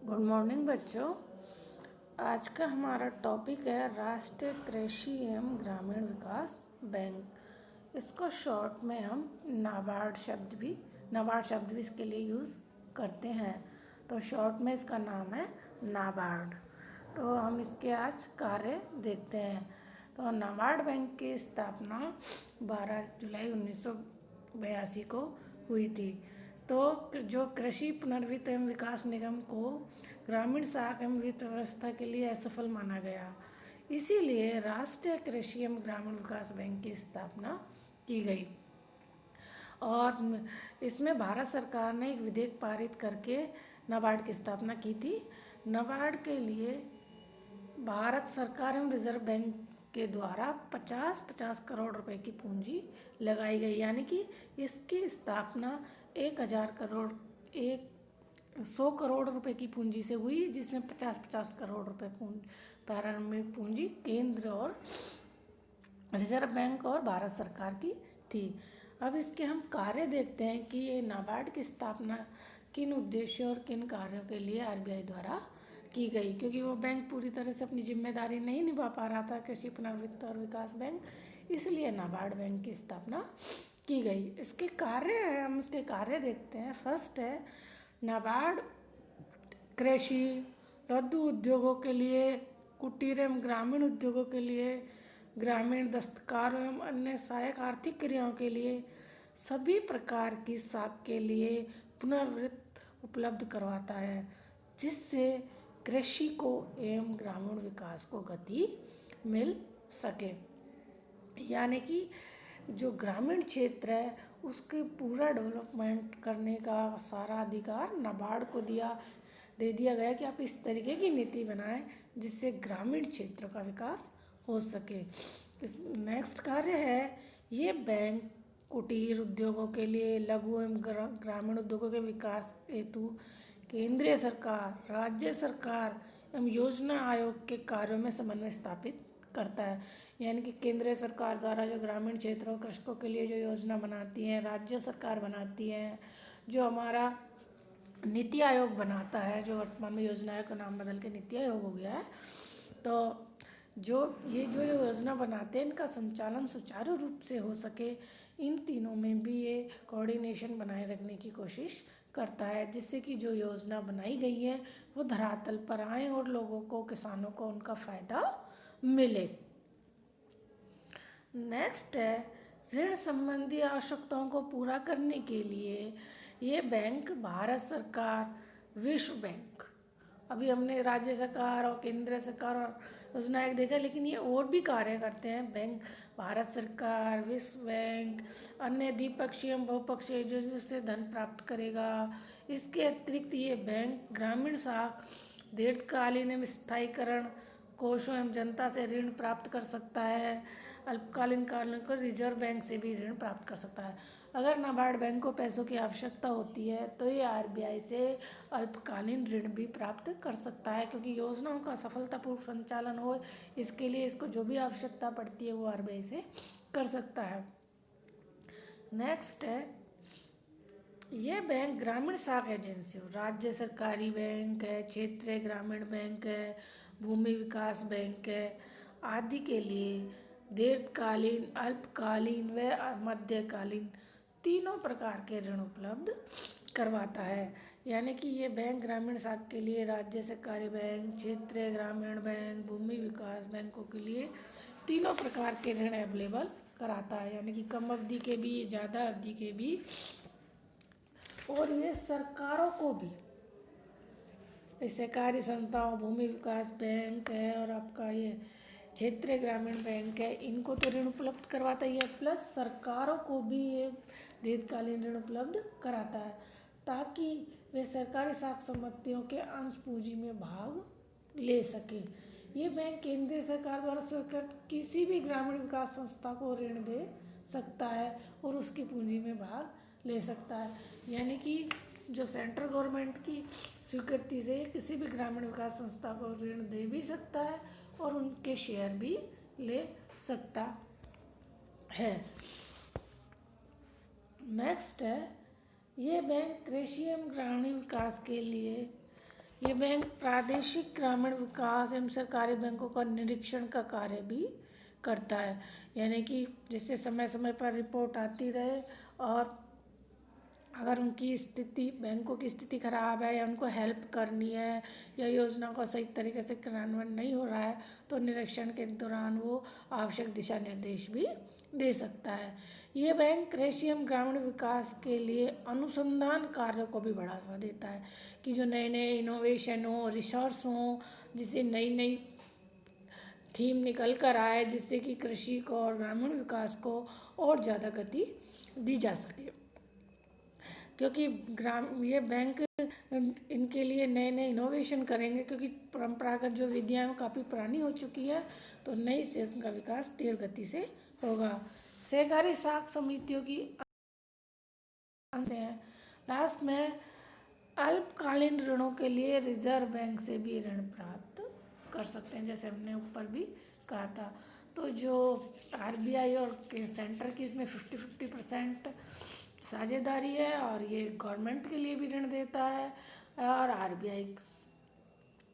Good morning बच्चों। आज का हमारा टॉपिक है राष्ट्रीय कृषि एवं ग्रामीण विकास बैंक। इसको शॉर्ट में हम नाबार्ड शब्द भी इसके लिए यूज़ करते हैं। तो शॉर्ट में इसका नाम है नाबार्ड। तो हम इसके आज कार्य देखते हैं। तो नाबार्ड बैंक की स्थापना 12 जुलाई 1982 को हुई थी। तो जो कृषि पुनर्वित्त एवं विकास निगम को ग्रामीण साख एवं वित्त व्यवस्था के लिए असफल माना गया, इसीलिए राष्ट्रीय कृषि एवं ग्रामीण विकास बैंक की स्थापना की गई। और इसमें भारत सरकार ने एक विधेयक पारित करके नाबार्ड की स्थापना की थी। नाबार्ड के लिए भारत सरकार एवं रिजर्व बैंक के द्वारा 50-50 करोड़ रुपए की पूंजी लगाई गई, यानी कि इसकी स्थापना 100 करोड़ रुपए की पूंजी से हुई, जिसमें 50-50 करोड़ रुपए प्रारंभिक पूंजी केंद्र और रिजर्व बैंक और भारत सरकार की थी। अब इसके हम कार्य देखते हैं कि ये नाबार्ड की स्थापना किन उद्देश्यों और किन कार्यों के लिए आरबीआई द्वारा की गई, क्योंकि वो बैंक पूरी तरह से अपनी जिम्मेदारी नहीं निभा पा रहा था, कृषि पुनर्वित्त और विकास बैंक, इसलिए नाबार्ड बैंक की स्थापना की गई। इसके कार्य है, हम इसके कार्य देखते हैं। फर्स्ट है नाबार्ड कृषि लघु उद्योगों के लिए, कुटीर एवं ग्रामीण उद्योगों के लिए, ग्रामीण दस्तकारों एवं अन्य सहायक आर्थिक क्रियाओं के लिए, सभी प्रकार की साख के लिए पुनर्वित्त उपलब्ध करवाता है, जिससे कृषि को एवं ग्रामीण विकास को गति मिल सके। यानी कि जो ग्रामीण क्षेत्र है उसके पूरा डेवलपमेंट करने का सारा अधिकार नाबार्ड को दे दिया गया कि आप इस तरीके की नीति बनाएं जिससे ग्रामीण क्षेत्र का विकास हो सके। इस नेक्स्ट कार्य है ये बैंक कुटीर उद्योगों के लिए, लघु एवं ग्रामीण उद्योगों के विकास हेतु केंद्रीय सरकार, राज्य सरकार एवं योजना आयोग के कार्यों में समन्वय स्थापित करता है। यानी कि केंद्रीय सरकार द्वारा जो ग्रामीण क्षेत्रों कृषकों के लिए जो योजना बनाती हैं, राज्य सरकार बनाती हैं, जो हमारा नीति आयोग बनाता है, जो वर्तमान में योजना आयोग का नाम बदल के नीति आयोग हो गया है, तो जो योजना बनाते हैं इनका संचालन सुचारू रूप से हो सके, इन तीनों में भी ये कोऑर्डिनेशन बनाए रखने की कोशिश करता है, जिससे कि जो योजना बनाई गई है वो धरातल पर आए और लोगों को, किसानों को उनका फ़ायदा मिले। नेक्स्ट है ऋण संबंधी आवश्यकताओं को पूरा करने के लिए ये बैंक भारत सरकार, विश्व बैंक, अभी हमने राज्य सरकार और केंद्र सरकार और योजना आयोग देखा, लेकिन ये और भी कार्य करते हैं। बैंक भारत सरकार, विश्व बैंक, अन्य द्विपक्षीय एवं बहुपक्षीय एजेंसियों से धन प्राप्त करेगा। इसके अतिरिक्त ये बैंक ग्रामीण साख, दीर्घकालीन एवं स्थायीकरण कोषों एवं जनता से ऋण प्राप्त कर सकता है। अल्पकालीन कारणों को रिजर्व बैंक से भी ऋण प्राप्त कर सकता है। अगर नाबार्ड बैंक को पैसों की आवश्यकता होती है तो ये आरबीआई से अल्पकालीन ऋण भी प्राप्त कर सकता है, क्योंकि योजनाओं का सफलतापूर्वक संचालन हो, इसके लिए इसको जो भी आवश्यकता पड़ती है वो आरबीआई से कर सकता है। नेक्स्ट है ये बैंक ग्रामीण साख एजेंसियों, राज्य सरकारी बैंक है, क्षेत्रीय ग्रामीण बैंक है, भूमि विकास बैंक है आदि के लिए दीर्घकालीन, अल्पकालीन व मध्यकालीन तीनों प्रकार के ऋण उपलब्ध करवाता है। यानी कि ये बैंक ग्रामीण साख के लिए राज्य सरकारी बैंक, क्षेत्रीय ग्रामीण बैंक, भूमि विकास बैंकों के लिए तीनों प्रकार के ऋण अवेलेबल कराता है, यानी कि कम अवधि के भी, ज़्यादा अवधि के भी, और ये सरकारों को भी, सहकारी संस्थाओं, भूमि विकास बैंक है और आपका ये क्षेत्रीय ग्रामीण बैंक है, इनको तो ऋण उपलब्ध करवाता ही है, प्लस सरकारों को भी ये दीर्घकालीन ऋण उपलब्ध कराता है, ताकि वे सरकारी साख संपत्तियों के अंश पूंजी में भाग ले सके। ये बैंक केंद्रीय सरकार द्वारा स्वीकृत किसी भी ग्रामीण विकास संस्था को ऋण दे सकता है और उसकी पूंजी में भाग ले सकता है। यानी कि जो सेंट्रल गवर्नमेंट की स्वीकृति से किसी भी ग्रामीण विकास संस्था को ऋण दे भी सकता है और उनके शेयर भी ले सकता है। नेक्स्ट है ये बैंक कृषि एवं ग्रामीण विकास के लिए ये बैंक प्रादेशिक ग्रामीण विकास एवं सरकारी बैंकों का निरीक्षण का कार्य भी करता है, यानी कि जिससे समय समय पर रिपोर्ट आती रहे, और अगर उनकी स्थिति, बैंकों की स्थिति खराब है या उनको हेल्प करनी है या योजना का सही तरीके से क्रियान्वयन नहीं हो रहा है, तो निरीक्षण के दौरान वो आवश्यक दिशा निर्देश भी दे सकता है। ये बैंक कृषि एवं ग्रामीण विकास के लिए अनुसंधान कार्यों को भी बढ़ावा देता है, कि जो नए नए इनोवेशन हो, रिसर्च हो, जिससे नई नई थीम निकल कर आए, जिससे कि कृषि को और ग्रामीण विकास को और ज़्यादा गति दी जा सके। क्योंकि ये बैंक इनके लिए नए नए इनोवेशन करेंगे, क्योंकि परंपरागत जो विधियाँ हैं काफ़ी पुरानी हो चुकी है, तो नई से उनका विकास तेज गति से होगा। सहकारी साख समितियों की हैं। लास्ट में अल्पकालीन ऋणों के लिए रिजर्व बैंक से भी ऋण प्राप्त कर सकते हैं, जैसे हमने ऊपर भी कहा था। तो जो आरबीआई और सेंटर की इसमें 50-50% साझेदारी है, और ये गवर्नमेंट के लिए भी ऋण देता है, और आरबीआई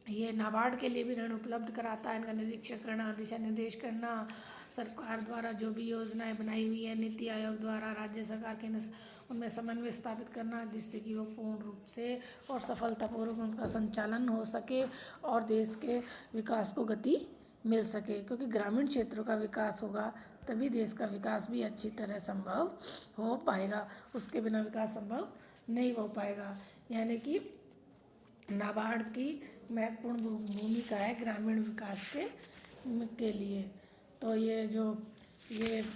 ये नाबार्ड के लिए भी ऋण उपलब्ध कराता है। इनका निरीक्षण करना, दिशा निर्देश करना, सरकार द्वारा जो भी योजनाएं बनाई हुई है, नीति आयोग द्वारा, राज्य सरकार के उनमें समन्वय स्थापित करना, जिससे कि वो पूर्ण रूप से और सफलतापूर्वक उनका संचालन हो सके और देश के विकास को गति मिल सके। क्योंकि ग्रामीण क्षेत्रों का विकास होगा तभी देश का विकास भी अच्छी तरह संभव हो पाएगा, उसके बिना विकास संभव नहीं हो पाएगा। यानी कि नाबार्ड की महत्वपूर्ण भूमिका है ग्रामीण विकास के लिए। तो ये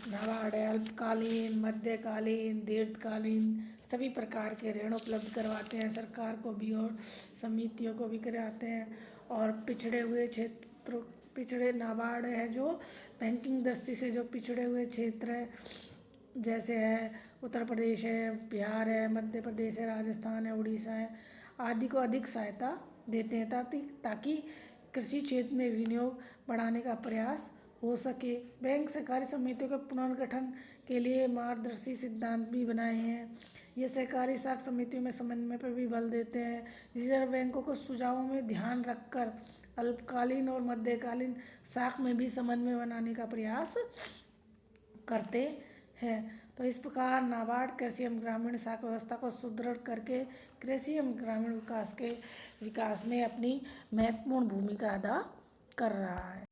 नाबार्ड है अल्पकालीन, मध्यकालीन, दीर्घकालीन सभी प्रकार के ऋण उपलब्ध करवाते हैं, सरकार को भी और समितियों को भी कराते हैं। और पिछड़े हुए क्षेत्रों, पिछड़े नाबार्ड है जो बैंकिंग दृष्टि से जो पिछड़े हुए क्षेत्र हैं, जैसे है उत्तर प्रदेश है, बिहार है, मध्य प्रदेश है, राजस्थान है, उड़ीसा है आदि को अधिक सहायता देते हैं, ताकि कृषि क्षेत्र में विनियोग बढ़ाने का प्रयास हो सके। बैंक सहकारी समितियों के पुनर्गठन के लिए मार्गदर्शी सिद्धांत भी बनाए हैं। ये सहकारी साख समितियों में समन्वय पर भी बल देते हैं। रिजर्व बैंकों को सुझावों में ध्यान रखकर अल्पकालीन और मध्यकालीन साख में भी समन्वय बनाने का प्रयास करते हैं। तो इस प्रकार नाबार्ड कृषि एवं ग्रामीण साख व्यवस्था को सुदृढ़ करके कृषि एवं ग्रामीण विकास में अपनी महत्वपूर्ण भूमिका अदा कर रहा है।